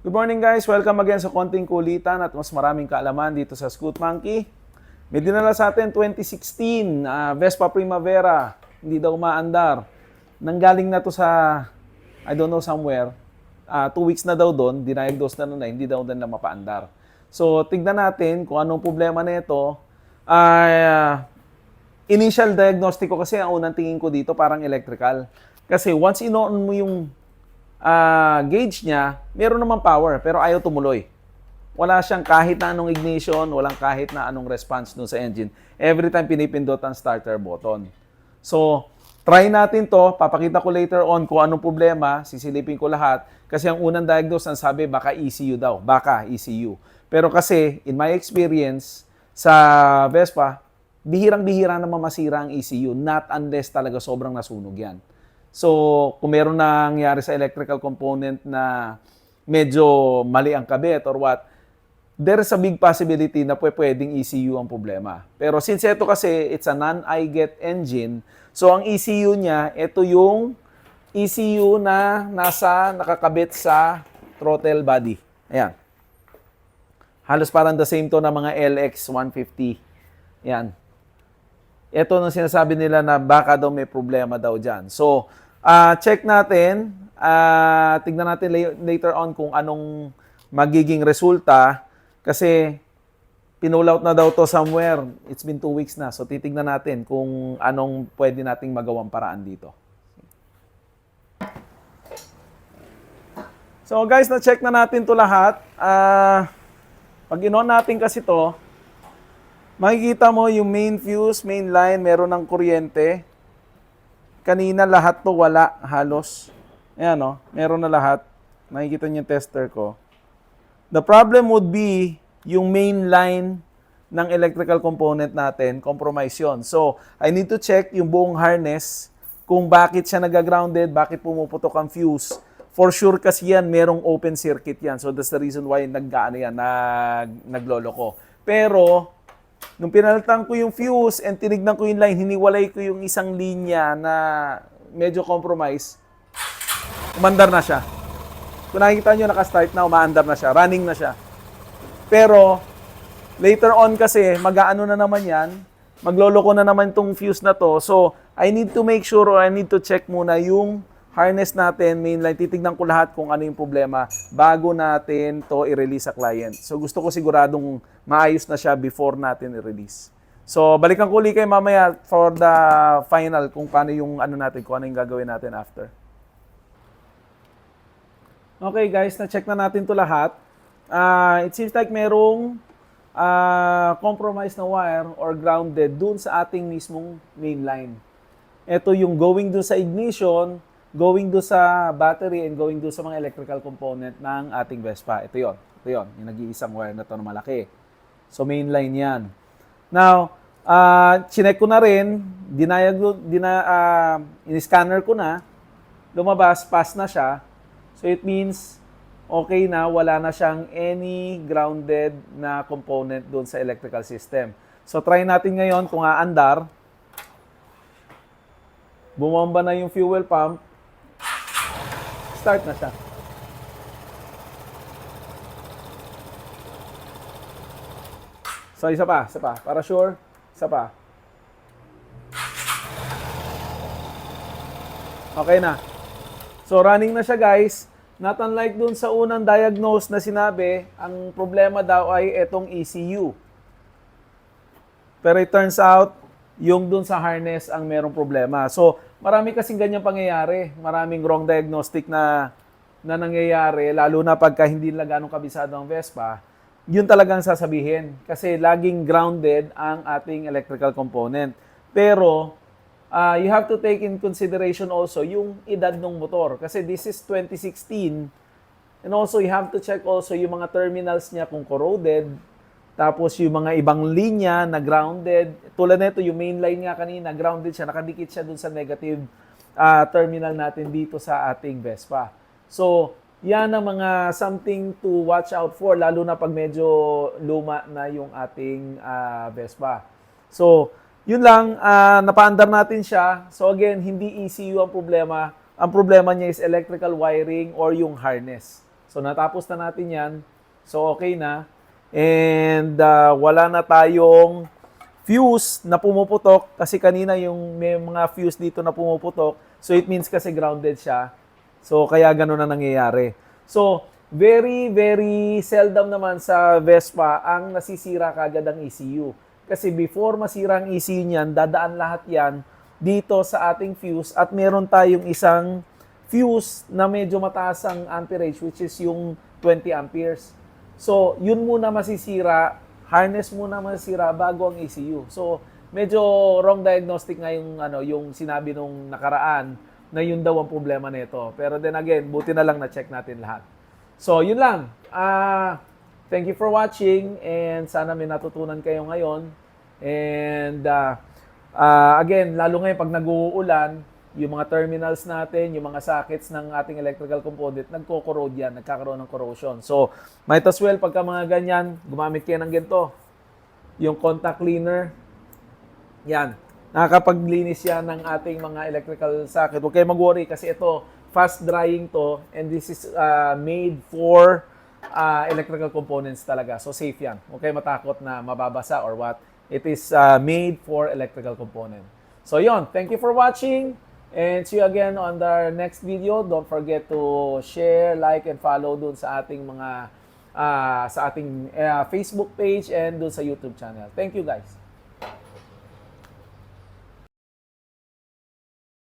Good morning guys! Welcome again sa konting kulitan at mas maraming kaalaman dito sa Scoot Monkey. May dinala sa atin 2016 Vespa Primavera. Hindi daw maandar. Nanggaling na to sa, I don't know, somewhere. 2 weeks na daw doon, diniagnose na hindi daw na mapaandar. So, tignan natin kung anong problema nito. Initial diagnostic ko kasi ang unang tingin ko dito parang electrical. Kasi once ino-on mo yung gauge niya, meron naman power, pero ayaw tumuloy. Wala siyang kahit na anong ignition, walang kahit na anong response dun sa engine. Every time pinipindot ang starter button. So, try natin to. Papakita ko later on kung anong problema. Sisilipin ko lahat. Kasi ang unang diagnose ang sabi, baka ECU daw. Baka ECU. Pero kasi, in my experience, sa Vespa, bihirang-bihira na mamasira ang ECU. Not unless talaga sobrang nasunog yan. So, kung meron nangyari sa electrical component na medyo mali ang kabit or what, there is a big possibility na pwedeng ECU ang problema. Pero since ito kasi, it's a non-I-get engine, so ang ECU niya, ito yung ECU na nakakabit sa throttle body. Ayan. Halos parang the same to na mga LX 150. Ayan. Ito nung sinasabi nila na baka daw may problema daw dyan. So, check natin. Tignan natin later on kung anong magiging resulta. Kasi, pinull out na daw to somewhere. It's been 2 weeks na. So, titignan natin kung anong pwede nating magawang paraan dito. So, guys, na-check na natin to lahat. Pag in-on natin kasi to, makikita mo yung main fuse, main line, meron ng kuryente. Kanina lahat to wala, halos. Ayan o, meron na lahat. Makikita niyo yung tester ko. The problem would be yung main line ng electrical component natin, compromise yun. So, I need to check yung buong harness kung bakit siya nag-grounded, bakit pumuputok ang fuse. For sure kasi yan, merong open circuit yan. So, that's the reason why nagloloko. Pero, nung pinalitan ko yung fuse and tinignan ko yung line, hiniwalay ko yung isang linya na medyo compromise, umandar na siya. Kung nakikita nyo, naka-start na, umaandar na siya, running na siya. Pero, later on kasi, mag-aano na naman yan, magloloko na naman itong fuse na to. So, I need to make sure or I need to check muna yung harness natin, mainline, titignan ko lahat kung ano yung problema bago natin to i-release sa client. So gusto ko siguradong maayos na siya before natin i-release. So balikan ko ulit kayo mamaya for the final kung paano yung ano natin, kung ano yung gagawin natin after. Okay guys, na-check na natin to lahat. It seems like merong compromised na wire or grounded dun sa ating mismong mainline. Ito yung going dun sa ignition, going do sa battery and going do sa mga electrical component ng ating Vespa. Ito yon, yung nag-iisang wire na to na malaki. So mainline yan. Now, chinek ko na rin, in-scanner ko na, lumabas, pass na siya. So it means, okay na, wala na siyang any grounded na component doon sa electrical system. So try natin ngayon kung aandar. Bumomba na yung fuel pump. Start na siya. So, isa pa. Para sure, isa pa. Okay na. So, running na siya guys. Not unlike dun sa unang diagnose na sinabi, ang problema daw ay etong ECU. Pero it turns out, yung dun sa harness ang merong problema. So, marami kasing ganyang pangyayari. Maraming wrong diagnostic na nangyayari, lalo na pagka hindi nila ganong kabisado ang Vespa, yun talagang sasabihin. Kasi laging grounded ang ating electrical component. Pero, you have to take in consideration also yung edad ng motor. Kasi this is 2016. And also, you have to check also yung mga terminals niya kung corroded. Tapos yung mga ibang linya na grounded. Tulad nito, yung main line nga kanina, grounded siya, nakadikit siya dun sa negative terminal natin dito sa ating Vespa. So, yan ang mga something to watch out for, lalo na pag medyo luma na yung ating Vespa. So, yun lang, napaandar natin siya. So again, hindi ECU ang problema. Ang problema niya is electrical wiring or yung harness. So natapos na natin yan. So okay na. And wala na tayong fuse na pumuputok kasi kanina yung may mga fuse dito na pumuputok. So it means kasi grounded siya. So kaya gano'n na nangyayari. So very, very seldom naman sa Vespa ang nasisira kagad ang ECU. Kasi before masira ang ECU niyan, dadaan lahat yan dito sa ating fuse at meron tayong isang fuse na medyo mataas ang amperage which is yung 20 amperes. So, yun muna masisira, harness muna masisira bago ang ECU. So, medyo wrong diagnostic nga yung sinabi nung nakaraan na yun daw ang problema nito. Pero then again, buti na lang na-check natin lahat. So, yun lang. Thank you for watching and sana may natutunan kayo ngayon. And again, lalo ngayon pag nag-uulan, yung mga terminals natin, yung mga sockets ng ating electrical component, nagko-corrode yan, nagkakaroon ng corrosion. So, might as well, pagka mga ganyan, gumamit kayo ng ganito. Yung contact cleaner, yan. Nakakapaglinis yan ng ating mga electrical socket. Huwag kayo mag-worry kasi ito, fast drying to, and this is made for electrical components talaga. So, safe yan. Huwag kayo matakot na mababasa or what. It is made for electrical component. So, yon. Thank you for watching. And see you again on the next video. Don't forget to share, like, and follow dun sa ating mga Facebook page and dun sa YouTube channel. Thank you guys.